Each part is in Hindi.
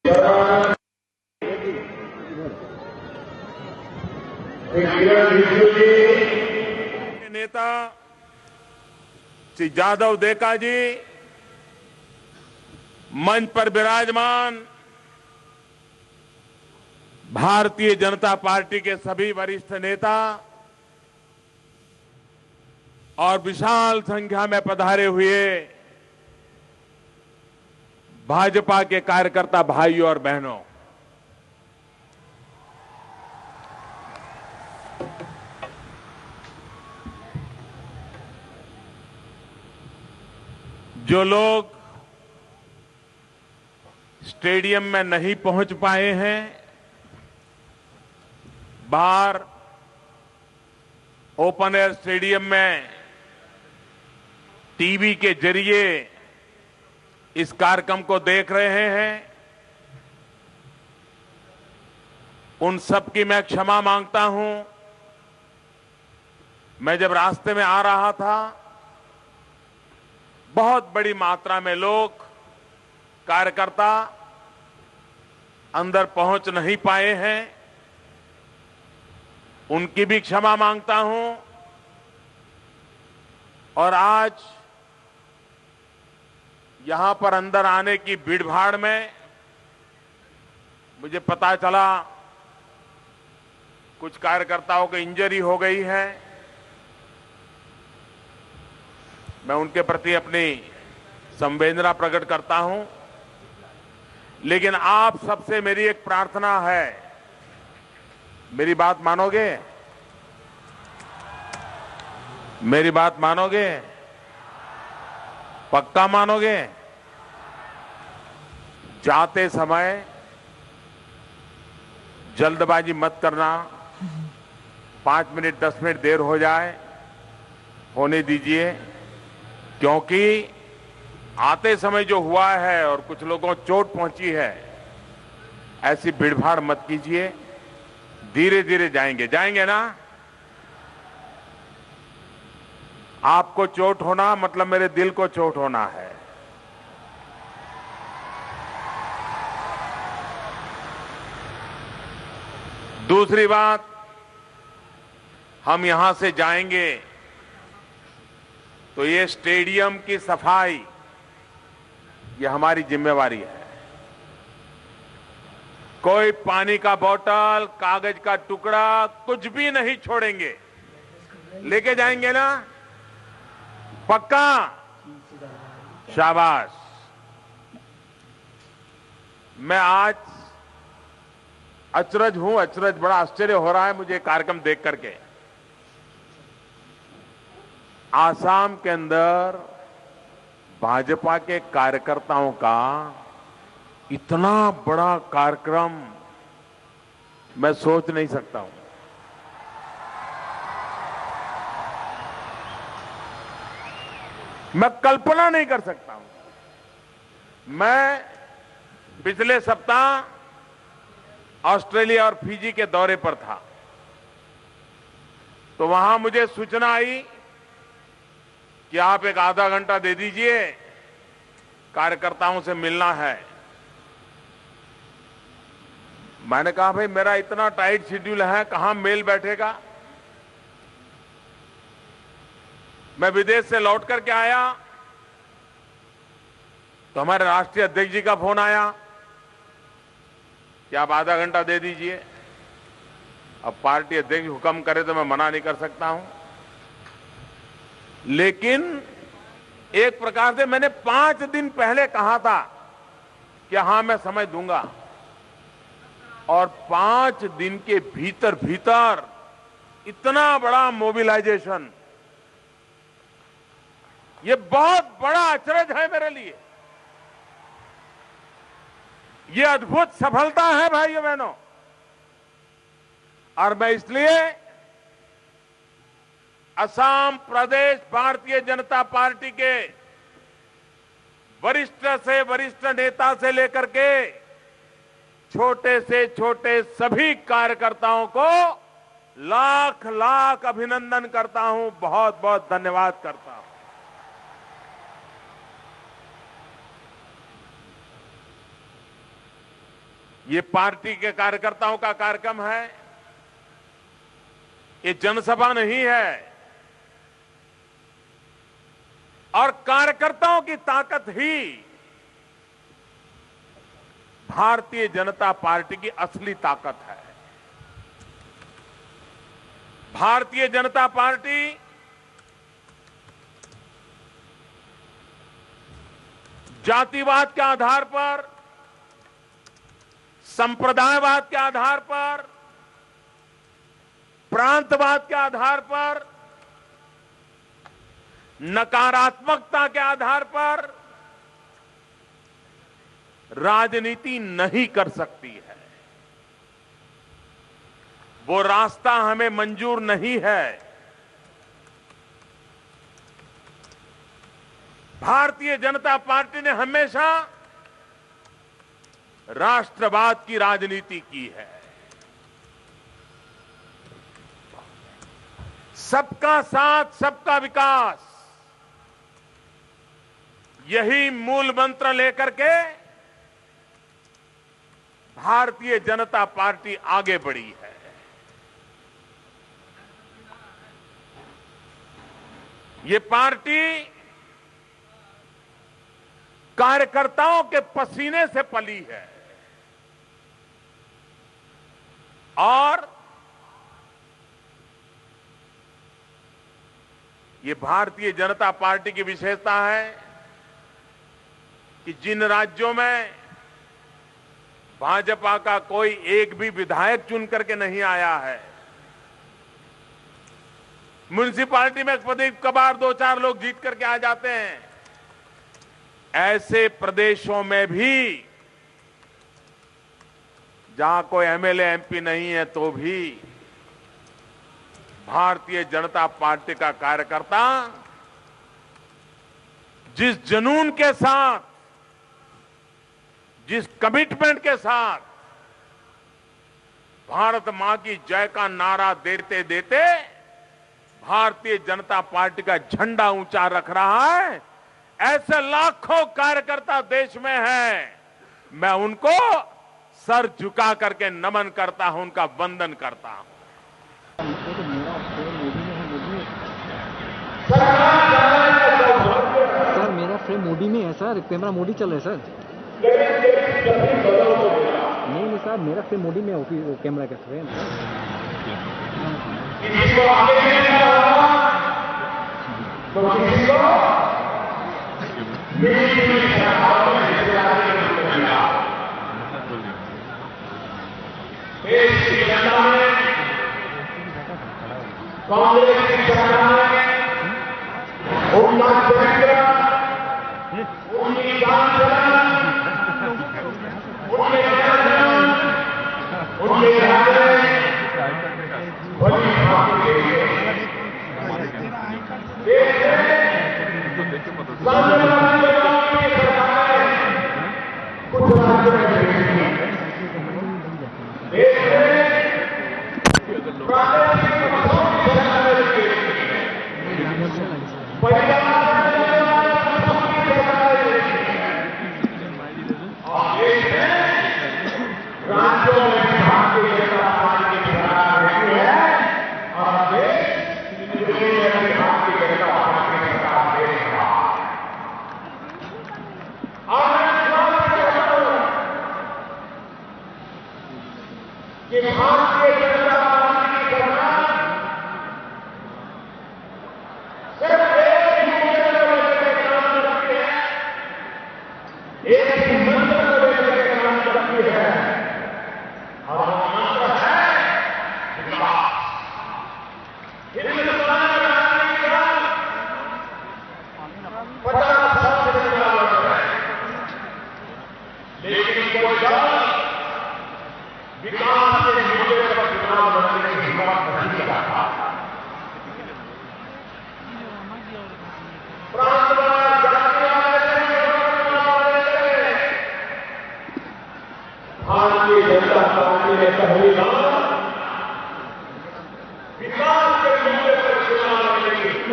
नेता श्री जादव देका जी मंच पर विराजमान भारतीय जनता पार्टी के सभी वरिष्ठ नेता और विशाल संख्या में पधारे हुए भाजपा के कार्यकर्ता भाइयों और बहनों, जो लोग स्टेडियम में नहीं पहुंच पाए हैं, बाहर ओपन एयर स्टेडियम में टीवी के जरिए इस कार्यक्रम को देख रहे हैं, उन सब की मैं क्षमा मांगता हूं। मैं जब रास्ते में आ रहा था, बहुत बड़ी मात्रा में लोग, कार्यकर्ता अंदर पहुंच नहीं पाए हैं, उनकी भी क्षमा मांगता हूं। और आज यहां पर अंदर आने की भीड़भाड़ में मुझे पता चला कुछ कार्यकर्ताओं को इंजरी हो गई है। मैं उनके प्रति अपनी संवेदना प्रकट करता हूं, लेकिन आप सबसे मेरी एक प्रार्थना है, मेरी बात मानोगे? मेरी बात मानोगे? पक्का मानोगे? जाते समय जल्दबाजी मत करना। 5 मिनट 10 मिनट देर हो जाए होने दीजिए, क्योंकि आते समय जो हुआ है और कुछ लोगों को चोट पहुंची है, ऐसी भीड़भाड़ मत कीजिए। धीरे धीरे जाएंगे ना। आपको चोट होना मतलब मेरे दिल को चोट होना है। दूसरी बात, हम यहां से जाएंगे तो ये स्टेडियम की सफाई, ये हमारी जिम्मेवारी है। कोई पानी का बोतल, कागज का टुकड़ा, कुछ भी नहीं छोड़ेंगे। लेके जाएंगे ना? पक्का? शाबाश। मैं आज अचरज हूं, बड़ा आश्चर्य हो रहा है मुझे कार्यक्रम देख करके। आसाम के अंदर भाजपा के कार्यकर्ताओं का इतना बड़ा कार्यक्रम मैं सोच नहीं सकता हूं। मैं कल्पना नहीं कर सकता हूं। मैं पिछले सप्ताह ऑस्ट्रेलिया और फिजी के दौरे पर था, तो वहां मुझे सूचना आई कि आप एक आधा घंटा दे दीजिए, कार्यकर्ताओं से मिलना है। मैंने कहा भाई मेरा इतना टाइट शेड्यूल है, कहां मेल बैठेगा। मैं विदेश से लौट करके आया तो हमारे राष्ट्रीय अध्यक्ष जी का फोन आया कि आप आधा घंटा दे दीजिए। अब पार्टी अध्यक्ष हुक्म करे तो मैं मना नहीं कर सकता हूं, लेकिन एक प्रकार से मैंने 5 दिन पहले कहा था कि हां मैं समय दूंगा, और 5 दिन के भीतर भीतर इतना बड़ा मोबिलाइजेशन, ये बहुत बड़ा अचरज है मेरे लिए। ये अद्भुत सफलता है भाइयों बहनों। और मैं इसलिए असम प्रदेश भारतीय जनता पार्टी के वरिष्ठ से वरिष्ठ नेता से लेकर के छोटे से छोटे सभी कार्यकर्ताओं को लाख लाख अभिनंदन करता हूं, बहुत बहुत धन्यवाद करता हूं। ये पार्टी के कार्यकर्ताओं का कार्यक्रम है, ये जनसभा नहीं है। और कार्यकर्ताओं की ताकत ही भारतीय जनता पार्टी की असली ताकत है। भारतीय जनता पार्टी जातिवाद के आधार पर, संप्रदायवाद के आधार पर, प्रांतवाद के आधार पर, नकारात्मकता के आधार पर राजनीति नहीं कर सकती है। वो रास्ता हमें मंजूर नहीं है। भारतीय जनता पार्टी ने हमेशा राष्ट्रवाद की राजनीति की है। सबका साथ, सबका विकास, यही मूल मंत्र लेकर के भारतीय जनता पार्टी आगे बढ़ी है। ये पार्टी कार्यकर्ताओं के पसीने से पली है और ये भारतीय जनता पार्टी की विशेषता है कि जिन राज्यों में भाजपा का कोई एक भी विधायक चुन करके नहीं आया है, म्युनिसिपैलिटी में कभी कभार 2-4 लोग जीत करके आ जाते हैं, ऐसे प्रदेशों में भी जहां कोई एमएलए एमपी नहीं है तो भी भारतीय जनता पार्टी का कार्यकर्ता जिस जुनून के साथ, जिस कमिटमेंट के साथ भारत मां की जय का नारा देते देते भारतीय जनता पार्टी का झंडा ऊंचा रख रहा है, ऐसे लाखों कार्यकर्ता देश में हैं। मैं उनको सर झुका करके नमन करता हूं, उनका वंदन करता हूं। सर मेरा फ्रेम मोदी में है सर, कैमरा मोदी चल रहा है सर। नहीं सर, मेरा फ्रेम मोदी में है, कैमरा का फ्रेम। कांग्रेस की सरकार ने उनका चरित्र, उनकी जान उनके बड़ी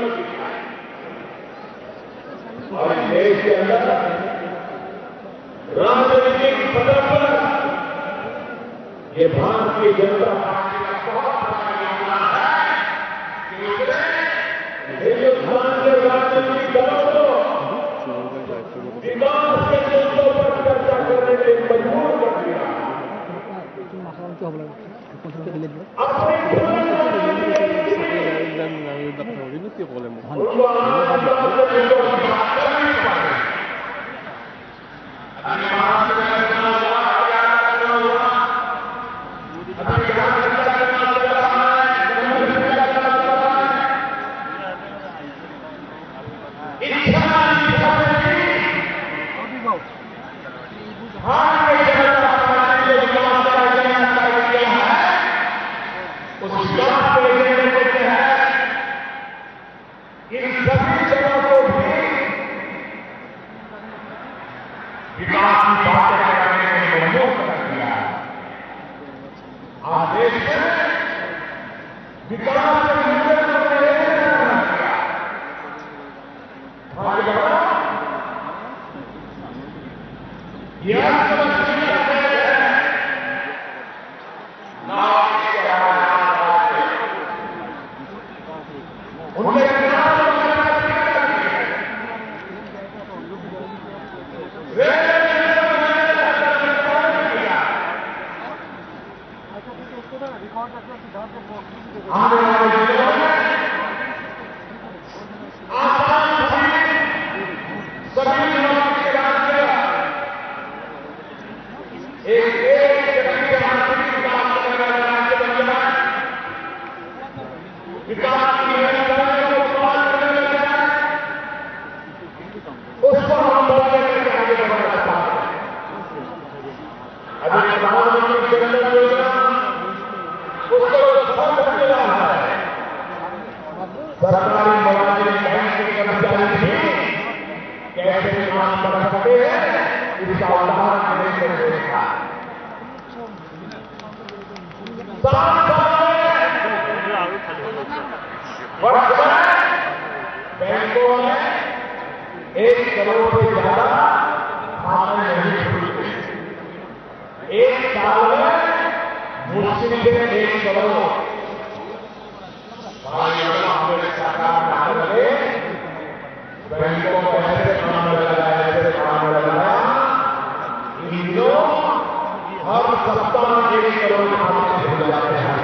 कुछ राज्यों और देश के अंदर राजनीतिक पटल पर ये भारतीय जनता पार्टी का बहुत बड़ा योगदान है कि उसने हिंदुस्तान के राजनीतिक दलों को विकास के मुद्दों पर चर्चा करने के लिए मजबूर कर दिया। उनको आंदोलन से मुद्दों की बात कर नहीं पाए। अभी महाराष्ट्र में चुनाव हुआ, हरियाणा में चुनाव हुआ, अभी बिहार में चुनाव चल रहा है, जम्मू में चुनाव चल रहा है। इच्छा भारतीय जनता पार्टी जो विकास का एजेंडा तय किया है, उस विकास के एजेंडे के तहत इन सभी जगहों को भी विकास की बातें करने में मजबूर कर दिया। आज देश में विकास के मुद्दे को लेकर यह समस्या है उनके आने वाले दिनों में आसान सभी लोगों के राज्य एक शक्ति के आंतरिक विकास करने वाला राज्य बन जाए, विकास की योजनाओं को पार करने लग जाए, उसको हम बोलने के आगे बढ़ सकता है। अभी प्रधानमंत्री जनधन योजना उसको सफल करने रहा है। सरकारी मुलाजिम बैंक के कर्मचारी भी कैसे काम कर सकते हैं, इसका उदाहरण देने को देखा। वर्ष में बैंकों में 1 करोड़ से ज्यादा खाते नहीं खुलते। 1 साल में मुश्किल से 1 करोड़ हमारी सरकार ने बैंकों को ऐसे काम में लगाया, ऐसे काम में लगाया, इन लोग हर सप्ताह 1 करोड़ खाते खुल जाते हैं।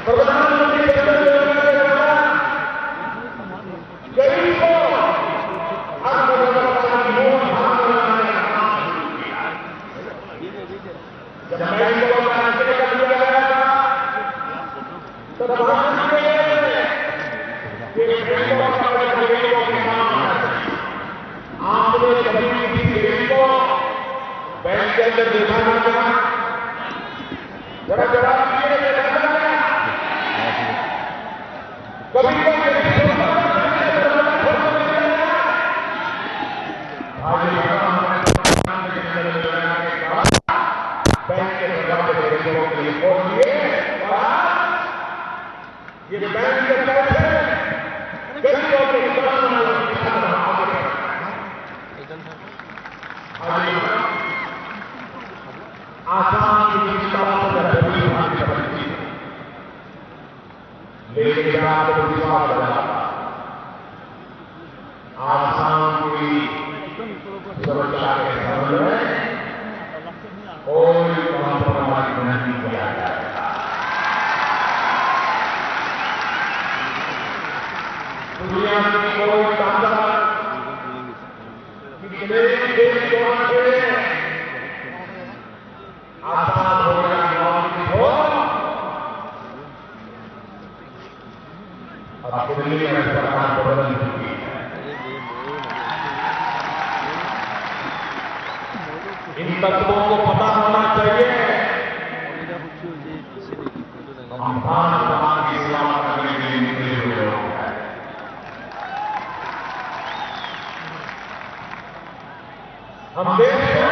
प्रधानमंत्री जनधन योजना के द्वारा गरीबों अर्थव्यवस्था की मूलधार बनाने का काम शुरू किया। जब बैंकों का आंकड़े कर दिया गया था, तो प्रधानमंत्री बैंकों का गरीबों के काम आपने कभी किसी गरीब को बैंक के अंदर देखा ना गया, जरा जवाब दिए कभी बैंक के गरीबों के लिए खोल दिए। ये बैंक के पैसे गरीबों के आसान की लेकिन आपको विश्वास लगाता आसान की सुरक्षा के संबंध में कोई कॉम्प्रोमाइज नहीं किया जाएगा। दुनिया की कोई ताकत कितने देश से आसान हो या नामुमकिन हो, अब दिल्ली में सरकार बदल चुकी है। इन तत्वों को पता होना चाहिए हम भारत समाज की सेवा करने के लिए निकले हुए लोग हैं। हम देश में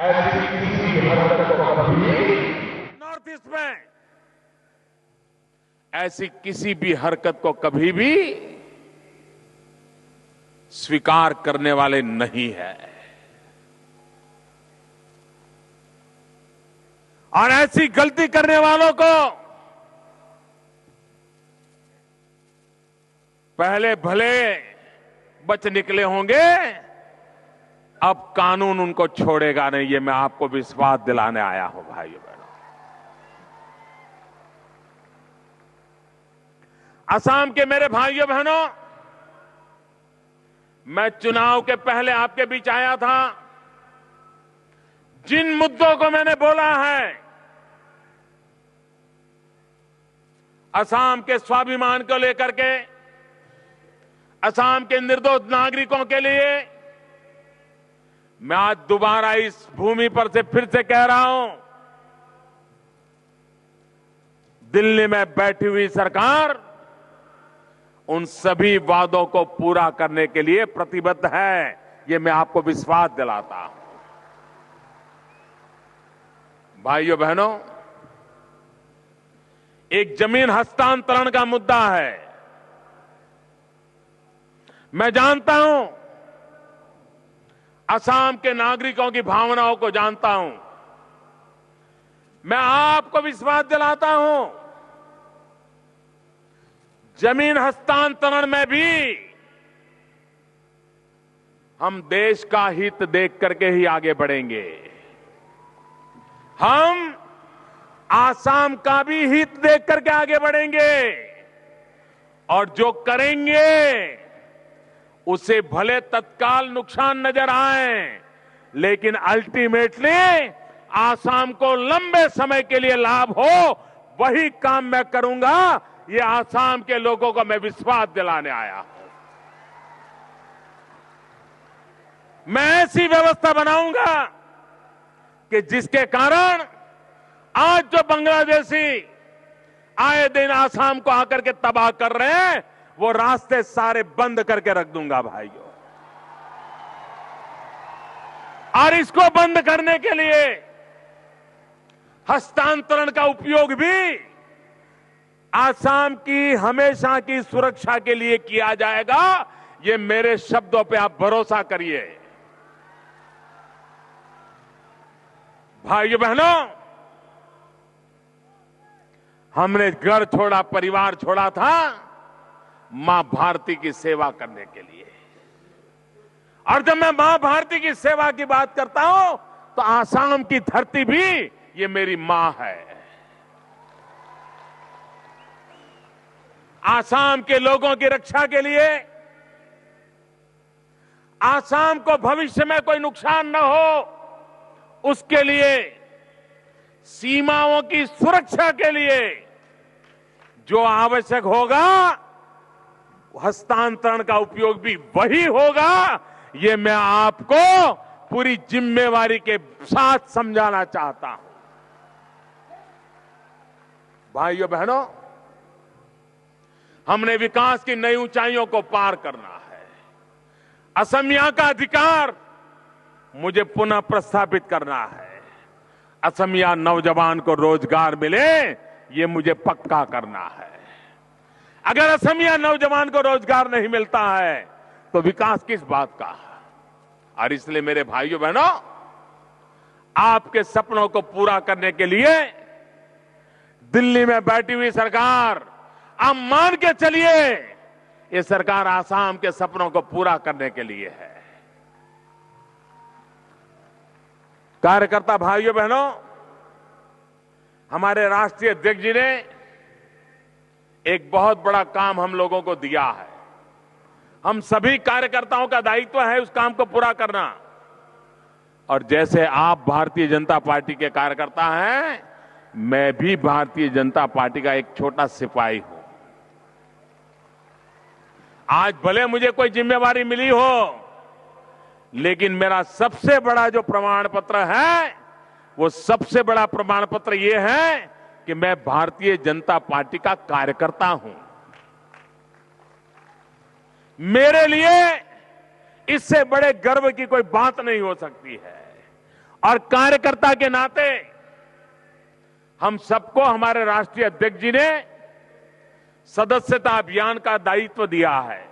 ऐसी किसी हरकत को कभी नॉर्थ ईस्ट में ऐसी किसी भी हरकत को कभी भी स्वीकार करने वाले नहीं है। और ऐसी गलती करने वालों को पहले भले बच निकले होंगे, अब कानून उनको छोड़ेगा नहीं, ये मैं आपको विश्वास दिलाने आया हूं भाइयों बहनों। असम के मेरे भाइयों बहनों, मैं चुनाव के पहले आपके बीच आया था। जिन मुद्दों को मैंने बोला है, असम के स्वाभिमान को लेकर के, असम के निर्दोष नागरिकों के लिए, मैं आज दोबारा इस भूमि पर से फिर से कह रहा हूं, दिल्ली में बैठी हुई सरकार उन सभी वादों को पूरा करने के लिए प्रतिबद्ध है, ये मैं आपको विश्वास दिलाता हूं। भाइयों बहनों, एक जमीन हस्तांतरण का मुद्दा है। मैं जानता हूं, असम के नागरिकों की भावनाओं को जानता हूं। मैं आपको विश्वास दिलाता हूं, जमीन हस्तांतरण में भी हम देश का हित देख करके ही आगे बढ़ेंगे। हम आसाम का भी हित देख करके आगे बढ़ेंगे, और जो करेंगे उसे भले तत्काल नुकसान नजर आए, लेकिन अल्टीमेटली आसाम को लंबे समय के लिए लाभ हो, वही काम मैं करूंगा। ये आसाम के लोगों को मैं विश्वास दिलाने आया हूं। मैं ऐसी व्यवस्था बनाऊंगा कि जिसके कारण आज जो बांग्लादेशी आए दिन आसाम को आकर के तबाह कर रहे हैं, वो रास्ते सारे बंद करके रख दूंगा भाइयों। और इसको बंद करने के लिए हस्तांतरण का उपयोग भी आसाम की हमेशा की सुरक्षा के लिए किया जाएगा। ये मेरे शब्दों पे आप भरोसा करिए। भाइयों बहनों, हमने घर छोड़ा, परिवार छोड़ा था मां भारती की सेवा करने के लिए। और जब मैं मां भारती की सेवा की बात करता हूं, तो आसाम की धरती भी ये मेरी मां है। आसाम के लोगों की रक्षा के लिए, आसाम को भविष्य में कोई नुकसान न हो, उसके लिए, सीमाओं की सुरक्षा के लिए जो आवश्यक होगा, हस्तांतरण का उपयोग भी वही होगा। ये मैं आपको पूरी जिम्मेवारी के साथ समझाना चाहता हूं। भाइयों बहनों, हमने विकास की नई ऊंचाइयों को पार करना है। असमिया का अधिकार मुझे पुनः प्रस्थापित करना है। असमिया नौजवान को रोजगार मिले, ये मुझे पक्का करना है। अगर असमिया नौजवान को रोजगार नहीं मिलता है, तो विकास किस बात का? और इसलिए मेरे भाइयों बहनों, आपके सपनों को पूरा करने के लिए दिल्ली में बैठी हुई सरकार, आप मान के चलिए, ये सरकार आसाम के सपनों को पूरा करने के लिए है। कार्यकर्ता भाइयों बहनों, हमारे राष्ट्रीय अध्यक्ष जी ने एक बहुत बड़ा काम हम लोगों को दिया है। हम सभी कार्यकर्ताओं का दायित्व है उस काम को पूरा करना। और जैसे आप भारतीय जनता पार्टी के कार्यकर्ता हैं, मैं भी भारतीय जनता पार्टी का एक छोटा सिपाही हूं। आज भले मुझे कोई जिम्मेवारी मिली हो, लेकिन मेरा सबसे बड़ा जो प्रमाण पत्र है, वो सबसे बड़ा प्रमाण पत्र ये है कि मैं भारतीय जनता पार्टी का कार्यकर्ता हूं। मेरे लिए इससे बड़े गर्व की कोई बात नहीं हो सकती है। और कार्यकर्ता के नाते हम सबको हमारे राष्ट्रीय अध्यक्ष जी ने सदस्यता अभियान का दायित्व दिया है।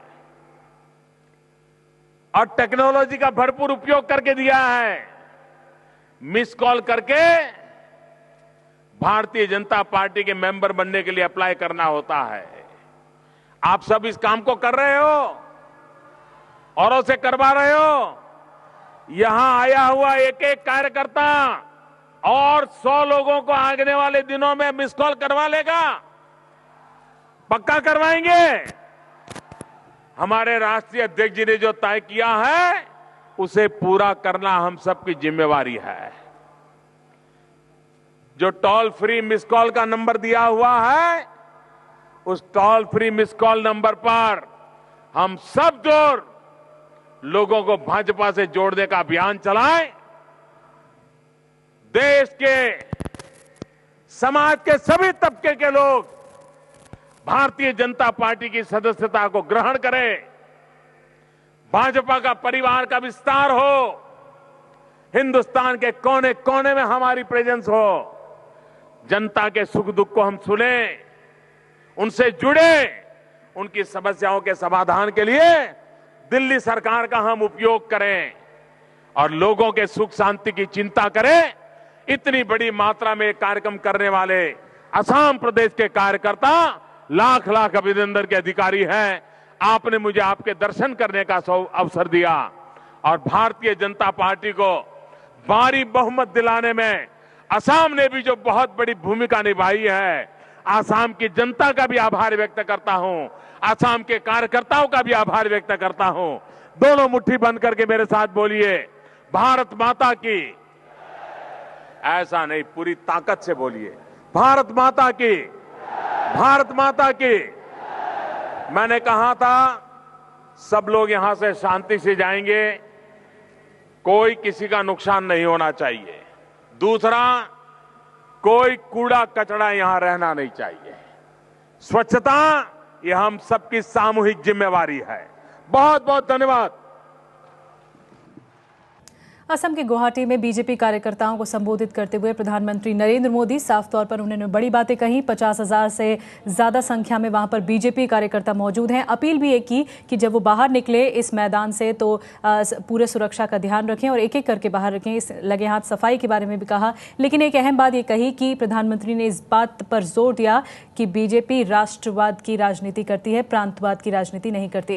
और टेक्नोलॉजी का भरपूर उपयोग करके दिया है। मिस कॉल करके भारतीय जनता पार्टी के मेंबर बनने के लिए अप्लाई करना होता है। आप सब इस काम को कर रहे हो, औरों से करवा रहे हो। यहां आया हुआ एक एक कार्यकर्ता और 100 लोगों को आने वाले दिनों में मिस कॉल करवा लेगा। पक्का करवाएंगे। हमारे राष्ट्रीय अध्यक्ष जी ने जो तय किया है उसे पूरा करना हम सबकी जिम्मेवारी है। जो टोल फ्री मिस कॉल का नंबर दिया हुआ है, उस toll free miss call number पर हम सब जोड़ लोगों को भाजपा से जोड़ने का अभियान चलाएं। देश के समाज के सभी तबके के लोग भारतीय जनता पार्टी की सदस्यता को ग्रहण करें। भाजपा का परिवार का विस्तार हो। हिंदुस्तान के कोने कोने में हमारी प्रेजेंस हो। जनता के सुख दुख को हम सुने, उनसे जुड़े, उनकी समस्याओं के समाधान के लिए दिल्ली सरकार का हम उपयोग करें और लोगों के सुख शांति की चिंता करें। इतनी बड़ी मात्रा में कार्यक्रम करने वाले असम प्रदेश के कार्यकर्ता लाख लाख अभिनंदन के अधिकारी हैं। आपने मुझे आपके दर्शन करने का अवसर दिया और भारतीय जनता पार्टी को भारी बहुमत दिलाने में असम ने भी जो बहुत बड़ी भूमिका निभाई है, असम की जनता का भी आभार व्यक्त करता हूं। असम के कार्यकर्ताओं का भी आभार व्यक्त करता हूं। दोनों मुट्ठी बंद करके मेरे साथ बोलिए, भारत माता की। ऐसा नहीं, पूरी ताकत से बोलिए, भारत माता की, भारत माता की। मैंने कहा था सब लोग यहां से शांति से जाएंगे, कोई किसी का नुकसान नहीं होना चाहिए। दूसरा, कोई कूड़ा कचरा यहां रहना नहीं चाहिए। स्वच्छता ये हम सबकी सामूहिक जिम्मेवारी है। बहुत बहुत धन्यवाद। असम के गुवाहाटी में बीजेपी कार्यकर्ताओं को संबोधित करते हुए प्रधानमंत्री नरेंद्र मोदी साफ तौर पर उन्होंने बड़ी बातें कही। 50,000 से ज्यादा संख्या में वहां पर बीजेपी कार्यकर्ता मौजूद हैं। अपील भी एक की कि जब वो बाहर निकले इस मैदान से तो पूरे सुरक्षा का ध्यान रखें और एक एक करके बाहर रखें। इस लगे हाथ सफाई के बारे में भी कहा, लेकिन एक अहम बात ये कही कि प्रधानमंत्री ने इस बात पर जोर दिया कि बीजेपी राष्ट्रवाद की राजनीति करती है, प्रांतवाद की राजनीति नहीं करती।